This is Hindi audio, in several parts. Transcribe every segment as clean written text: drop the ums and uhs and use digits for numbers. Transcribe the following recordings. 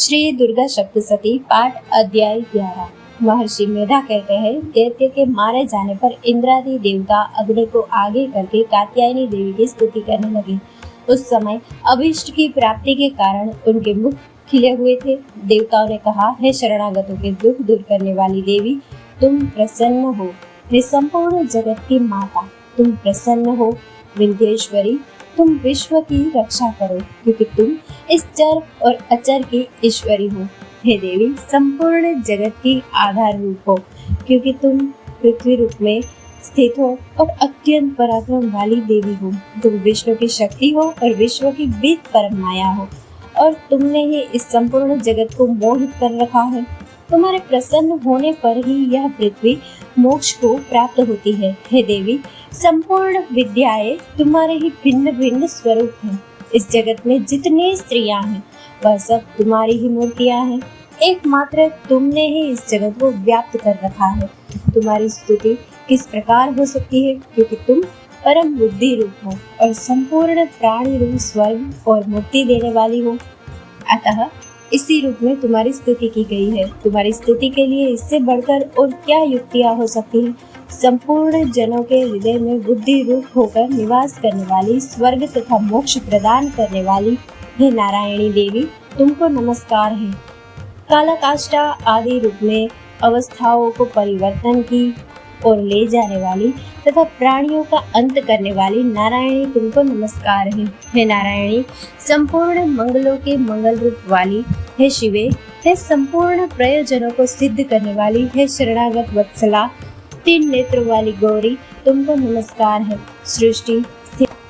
श्री दुर्गा सप्तशती पाठ अध्याय 11। महर्षि मेधा कहते हैं, दैत्य के मारे जाने पर इंद्रादि देवता अग्नि को आगे करके कात्यायनी देवी की स्तुति करने लगे। उस समय अभीष्ट की प्राप्ति के कारण उनके मुख खिले हुए थे। देवताओं ने कहा, हे शरणागतों के दुख दूर करने वाली देवी, तुम प्रसन्न हो। हे संपूर्ण जगत की माता, तुम प्रसन्न हो। विंध्येश्वरी, तुम विश्व की रक्षा करो, क्योंकि तुम इस चर और अचर की ईश्वरी हो। हे देवी, संपूर्ण जगत की आधार रूप हो, क्योंकि तुम पृथ्वी रूप में स्थित हो और अत्यंत पराक्रम वाली देवी हो। तुम विष्णु की शक्ति हो और विश्व की बीत परम माया हो, और तुमने ही इस संपूर्ण जगत को मोहित कर रखा है। तुम्हारे प्रसन्न होने पर ही यह पृथ्वी मोक्ष को प्राप्त होती है। हे देवी, संपूर्ण विद्याएं तुम्हारे ही भिन्न भिन्न स्वरूप हैं। इस जगत में जितनी स्त्रियां हैं, वह सब तुम्हारी ही मूर्तियां हैं। एकमात्र तुमने ही इस जगत को व्याप्त कर रखा है। तुम्हारी स्तुति किस प्रकार हो सकती है, क्योंकि तुम परम बुद्धि रूप हो और संपूर्ण प्राणी रूप स्वर्ग और मुक्ति देने वाली हो। अतः इसी रूप में तुम्हारी स्तुति की गई है। तुम्हारी स्तुति के लिए इससे बढ़कर और क्या युक्तियां हो सकती हैं। संपूर्ण जनों के हृदय में बुद्धि रूप होकर निवास करने वाली, स्वर्ग तथा मोक्ष प्रदान करने वाली, हे नारायणी देवी, तुमको नमस्कार है। कालाकाष्ठा आदि रूप में अवस्थाओं को परिवर्तन की और ले जाने वाली तथा प्राणियों का अंत करने वाली नारायणी, तुमको नमस्कार है। हे नारायणी, संपूर्ण मंगलों के मंगल रूप वाली, हे शिवे, हे संपूर्ण प्रयोजनों को सिद्ध करने वाली, हे शरणागत वत्सला, 3 नेत्रों वाली गौरी, तुमको नमस्कार है। सृष्टि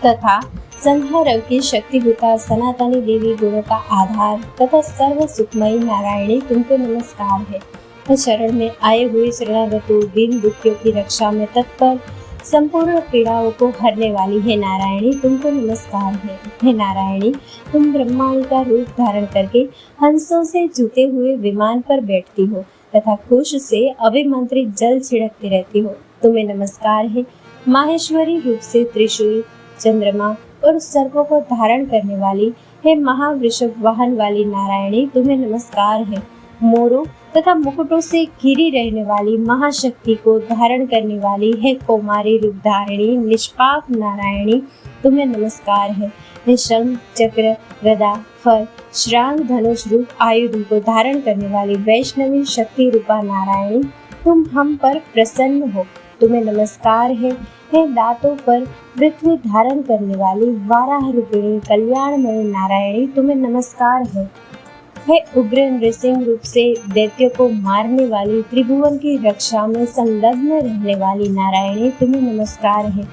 तथा संहार की शक्तिभूता सनातनी देवी, गुणों का आधार तथा सर्व सुखमयी नारायणी, तुमको नमस्कार है। शरण में आए हुए शरणागतों, दीन दुखियों की रक्षा में तत्पर, संपूर्ण पीड़ाओं को हरने वाली, हे नारायणी, तुमको नमस्कार है। हे नारायणी, तुम ब्रह्माणी का रूप धारण करके हंसों से जुते हुए विमान पर बैठती हो तथा कुश से अभिमंत्रित जल छिड़कती रहती हो, तुम्हें नमस्कार है। माहेश्वरी रूप से त्रिशूल, चंद्रमा और सर्पों को धारण करने वाली, हे महावृषभ वाहन वाली नारायणी, तुम्हें नमस्कार है। मोरों तथा मुकुटों से घिरी रहने वाली, महाशक्ति को धारण करने वाली, हे कौमारी रूप धारिणी निष्पाप नारायणी, तुम्हें नमस्कार है। हे शंख चक्र गदा फल श्रांग धनुष रूप आयुधों को धारण करने वाली वैष्णवी शक्ति रूपा नारायणी, तुम हम पर प्रसन्न हो, तुम्हें नमस्कार है। हे दांतों पर पृथ्वी धारण करने वाली वाराह रूपिणी कल्याणमयी नारायणी, तुम्हें नमस्कार है। हे उग्र नृसिंह रूप से दैत्यों को मारने वाली, त्रिभुवन की रक्षा में संलग्न रहने वाली नारायणी, तुम्हें नमस्कार है।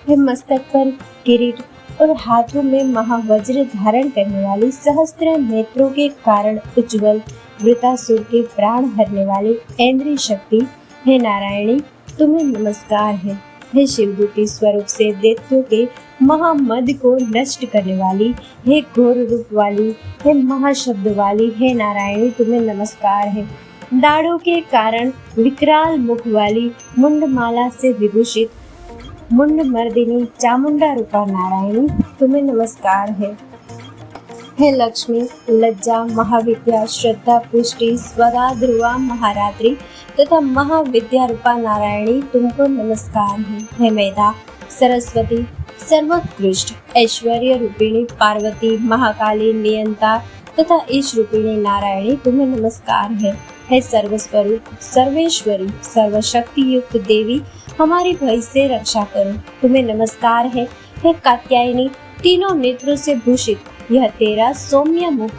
हे मस्तक पर किरीट और हाथों में महावज्र धारण करने वाली, सहस्त्र नेत्रों के कारण उज्ज्वल वृतासुर के प्राण हरने वाली ऐन्द्री शक्ति, हे नारायणी, तुम्हें नमस्कार है। हे शिवदूती स्वरूप से दैत्यों के महामद को नष्ट करने वाली, हे घोर रूप वाली, हे महाशब्द वाली, हे नारायणी, तुम्हें नमस्कार है। दाढ़ों के कारण विकराल मुख वाली, मुंडमाला से विभूषित मुंड मर्दिनी चामुंडा रूपा नारायणी, तुम्हें नमस्कार है। हे लक्ष्मी, लज्जा, महाविद्या, श्रद्धा, पुष्टि, स्वरा, ध्रुवा, महारात्रि तथा महाविद्या रूपा नारायणी, तुमको नमस्कार है। हे मेधा, सरस्वती, सर्वोत्कृष्ट ऐश्वर्य रूपिणी पार्वती, महाकाली, नियंता तथा ईश रूपिणी नारायणी, तुम्हें नमस्कार है। हे सर्वस्वरूप, सर्वेश्वरी, सर्वशक्ति युक्त देवी, हमारी भय से रक्षा करो, तुम्हें नमस्कार है। हे कात्यायनी, तीनों नेत्रों से भूषित, यह तेरा सौम्य मुख,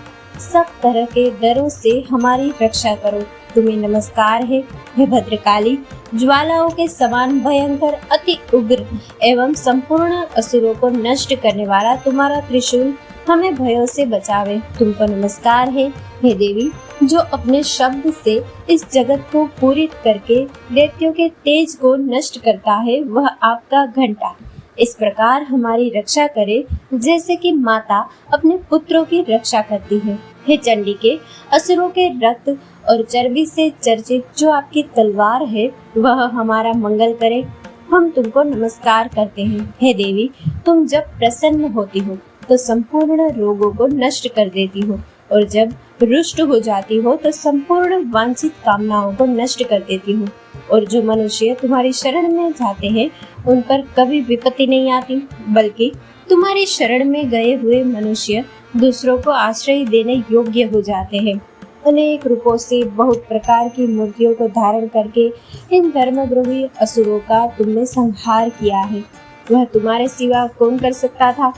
सब तरह के डरों से हमारी रक्षा करो, तुम्हें नमस्कार है। हे भद्रकाली, ज्वालाओं के समान भयंकर, अति उग्र एवं संपूर्ण असुरों को नष्ट करने वाला तुम्हारा त्रिशूल हमें भयों से बचावे, तुमको नमस्कार है। हे देवी, जो अपने शब्द से इस जगत को पूरित करके दैत्यों के तेज को नष्ट करता है, वह आपका घंटा इस प्रकार हमारी रक्षा करे, जैसे कि माता अपने पुत्रों की रक्षा करती है। हे चंडिके, असुरों के रक्त और चर्बी से चर्चित जो आपकी तलवार है, वह हमारा मंगल करे, हम तुमको नमस्कार करते हैं। हे देवी, तुम जब प्रसन्न होती हो तो संपूर्ण रोगों को नष्ट कर देती हो, और जब रुष्ट हो जाती हो तो संपूर्ण वांछित कामनाओं को नष्ट कर देती हो, और जो मनुष्य तुम्हारी शरण में जाते हैं उन पर कभी विपत्ति नहीं आती, बल्कि तुम्हारी शरण में गए हुए मनुष्य दूसरों को आश्रय देने योग्य हो जाते हैं। अनेक रूपों से बहुत प्रकार की मूर्तियों को धारण करके इन धर्मद्रोही असुरों का तुमने संहार किया है। वह तुम्हारे सिवा कौन कर सकता था?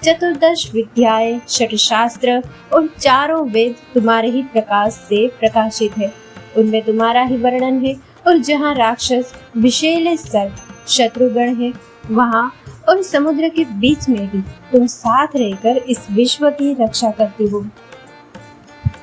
चतुर्दश विद्याएं, षट शास्त्र और चारों वेद तुम्हारे ही प्रकाश से प्रकाशित है। उनमें तुम्हारा ही वर्णन है, और जहाँ राक्षस, विषैले सर्प, शत्रुगण है, वहाँ और समुद्र के बीच में भी तुम साथ रहकर इस विश्व की रक्षा करती हो।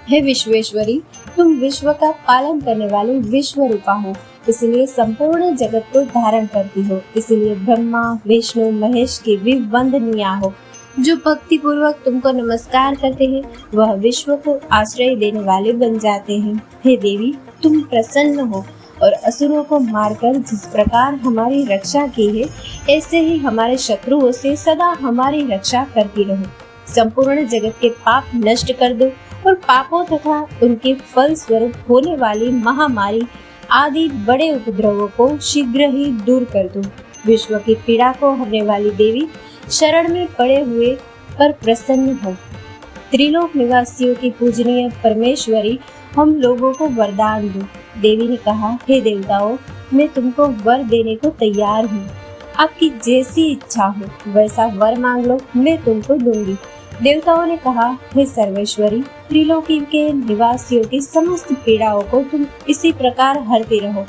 हे विश्वेश्वरी, तुम विश्व का पालन करने वाले विश्व रूपा हो, इसलिए संपूर्ण जगत को धारण करती हो। इसलिए ब्रह्मा, विष्णु, महेश की भी वंदनीय हो। जो भक्ति पूर्वक तुमको नमस्कार करते हैं वह विश्व को आश्रय देने वाले बन जाते हैं। हे देवी, तुम प्रसन्न हो और असुरों को मारकर जिस प्रकार हमारी रक्षा की है, ऐसे ही हमारे शत्रुओं से सदा हमारी रक्षा करती रहो। संपूर्ण जगत के पाप नष्ट कर दो और पापों तथा उनके फल स्वरूप होने वाली महामारी आदि बड़े उपद्रवों को शीघ्र ही दूर कर दो। विश्व की पीड़ा को हरने वाली देवी, शरण में पड़े हुए पर प्रसन्न हो। त्रिलोक निवासियों की पूजनीय परमेश्वरी, हम लोगों को वरदान दो। देवी ने कहा, हे देवताओं, मैं तुमको वर देने को तैयार हूँ। आपकी जैसी इच्छा हो वैसा वर मांग लो, मैं तुमको दूंगी। देवताओं ने कहा, हे सर्वेश्वरी, त्रिलोकी के निवासियों की समस्त पीड़ाओं को तुम इसी प्रकार हरती रहो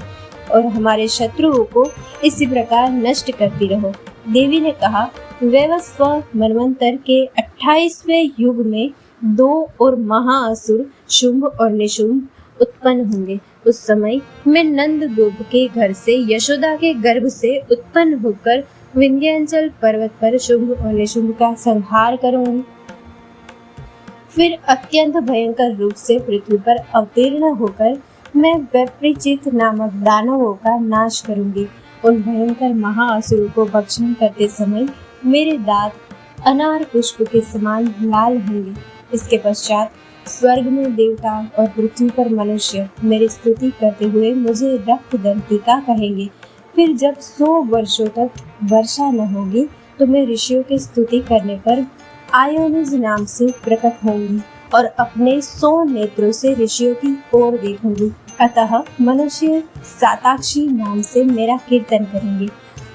और हमारे शत्रुओं को इसी प्रकार नष्ट करती रहो। देवी ने कहा, वैवस्व मनवंतर के 28वें युग में 2 और महाअसुर शुंभ और निशुंभ उत्पन्न होंगे। उस समय मैं नंद गोप के घर से, यशोदा के गर्भ से उत्पन्न होकर विंध्याचल पर्वत पर शुंभ और निशुंभ का संहार करूंगी। फिर अत्यंत भयंकर रूप से पृथ्वी पर अवतीर्ण होकर मैं वैपरीचित नामक दानवों का नाश करूंगी। उन भयंकर महाअसुरों को भक्षण करते समय मेरे दांत अनार पुष्प के समान लाल होंगे। इसके पश्चात स्वर्ग में देवता और पृथ्वी पर मनुष्य मेरी स्तुति करते हुए मुझे रक्त दंतिका कहेंगे। फिर जब 100 वर्षों तक वर्षा न होगी तो मैं ऋषियों की स्तुति करने पर आयोनिज नाम से प्रकट होंगी और अपने 100 नेत्रों से ऋषियों की ओर देखूंगी। अतः मनुष्य साताक्षी नाम से मेरा कीर्तन करेंगे।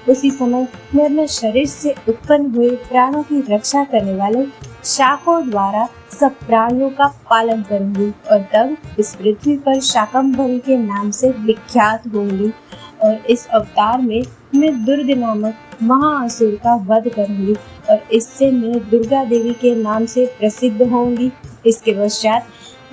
उसी समय मैं अपने शरीर से उत्पन्न हुए प्राणों की रक्षा करने वाले शाकों द्वारा सब प्राणियों का पालन करूंगी और तब इस पृथ्वी पर शाकंभरी के नाम से विख्यात होंगी। और इस अवतार में मैं दुर्ग नामक महाअसुर का वध करूंगी और इससे मैं दुर्गा देवी के नाम से प्रसिद्ध होंगी। इसके पश्चात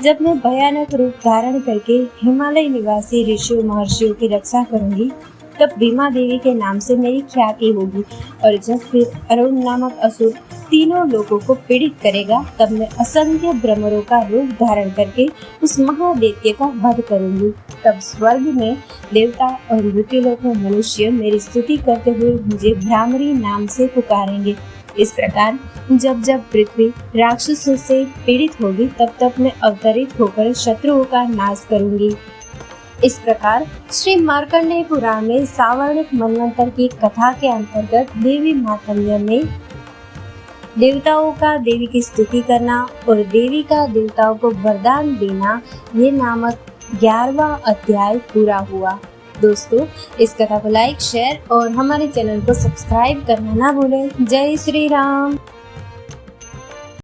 जब मैं भयानक रूप धारण करके हिमालय निवासी ऋषियों महर्षियों की रक्षा करूंगी, तब भीमा देवी के नाम से मेरी ख्याति होगी। और जब फिर अरुण नामक असुर तीनों लोगों को पीड़ित करेगा, तब मैं असंख्य भ्रमरों का रूप धारण करके उस महादैत्य का वध करूंगी। तब स्वर्ग में देवता और मृत्युलोक में मनुष्य मेरी स्तुति करते हुए मुझे भ्रामरी नाम से पुकारेंगे। इस प्रकार जब जब पृथ्वी राक्षसों से पीड़ित होगी, तब तब मैं अवतरित होकर शत्रुओं का नाश करूंगी। इस प्रकार श्री मार्कंडेय पुराण में सावर्णिक मनवंतर की कथा के अंतर्गत देवी मातम्य में देवताओं का देवी की स्तुति करना और देवी का देवताओं को वरदान देना, ये नामक 11वां अध्याय पूरा हुआ। दोस्तों, इस कथा को लाइक, शेयर और हमारे चैनल को सब्सक्राइब करना ना भूलें। जय श्री राम।